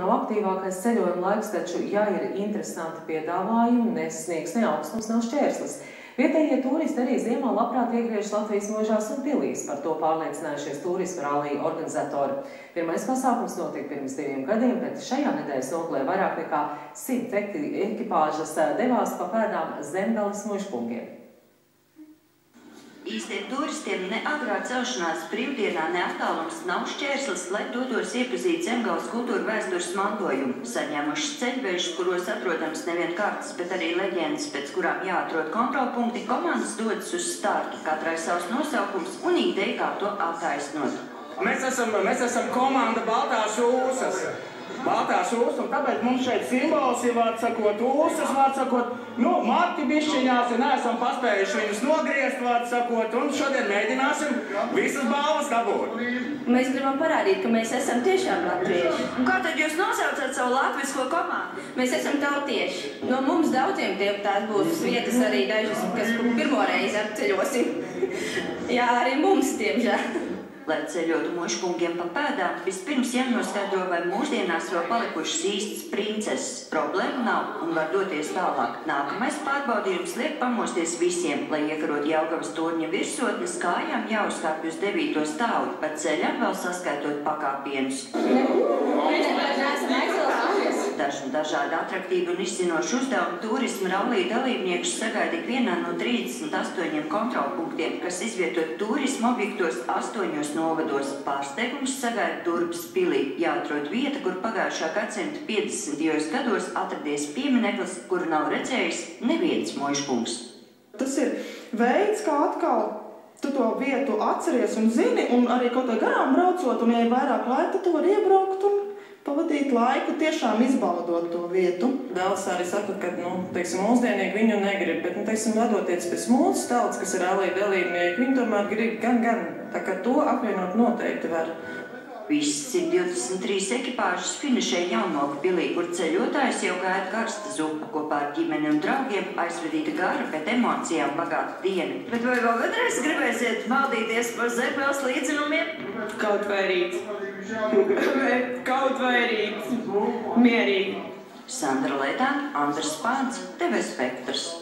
nav aktīvākais ceļojuma laiks, taču, ja ir interesanti piedāvājumi, nesniegs ne augstums, nav šķērslis. Vietējie turisti arī ziemā labprāt iegriežas Latvijas mežās un pilīs. Par to pārliecinājušies turisma rallija organizatori. Pirmais pasākums notika pirms 2 gadiem, bet šajā nedēļas nogalē vairāk nekā 100 ekipāžas devās pa pēdām Zemgales mužpungiem. Īstiem turistiem ne agrā celšanās brīvdienā, ne attālums nav šķērslis, lai dotos iepazīt Zemgales kultūra vēstures mantojumu. Saņēmuši ceļvežus, kuros atrodams nevien kartas, bet arī leģendas, pēc kurām jāatrod kontrolpunkti, komandas dodas uz startu. Katrai savs nosaukums un ideja, kā to attaisnot. Mēs esam komanda Baltās ūsas. Baltās ūsas, un tāpēc mums šeit simbols ir, vārds sakot, ūsas, vārds sakot, mati bišķiņās, un neesam paspējuši viņus nogriezt, vārds sakot, un šodien mēģināsim visas balvas dabūt. Mēs gribam parādīt, ka mēs esam tiešām latvieši. Un kā tad jūs nosaucat savu latvisko komandu? Mēs esam tautieši. No mums daudziem tās būs vietas arī dažas, kas pirmo reizi apceļosim. Jā, arī mums, diemžēl. Lai ceļotu mužpungiem pa pēdām, vispirms jānoskaidro, vai mūsdienās vēl palikušas īstas princeses. Problēma nav un var doties tālāk. Nākamais pārbaudījums liek pamosties visiem, lai iekarot Jelgavas torņa virsotnes, kājām jāuzkāpj uz 9. stāvu, pa ceļam vēl saskaitot pakāpienus. Dažu dažādi atraktīvi un izcinoši uzdevumi turisma rallija dalībniekus sagaida ikvienā no 38 kontrolpunktiem, kas izvietot turisma objektos 8 novados. Pārsteigums sagaida Durbes pilī. Jāatrod vieta, kur pagājušā gadsimta 50. gados atradies piemineklis, kuru nav redzējis neviens mužpungs. Tas ir veids, kā atkal tu to vietu atceries un zini, un arī kaut kā garām braucot, un ja ir vairāk laika, tad tu vari iebraukt un pavadīt laiku, tiešām izbaudot to vietu. Daudz arī saka, ka, mūsdienīgi viņu negrib, bet, vadoties pēc mūsu tautas, kas ir rallija dalībnieki, viņi tomēr grib gan. Tā kā to apvienot noteikti var. Visas 123 ekipāžas finišē Jaunmoka pilī, kur ceļotājs jau gaida karsta zupa. Kopā ar ģimeni un draugiem aizvedīta gara, bet emocijām bagāta diena. Bet vai vēl kādreiz gribēsiet maldīties par Zemgales līdzinumiem? Kaut vai rīt. Kaut vai rīt. Mierīgi. Sandra Letāna, Andrs Spāns, TV Spektrs.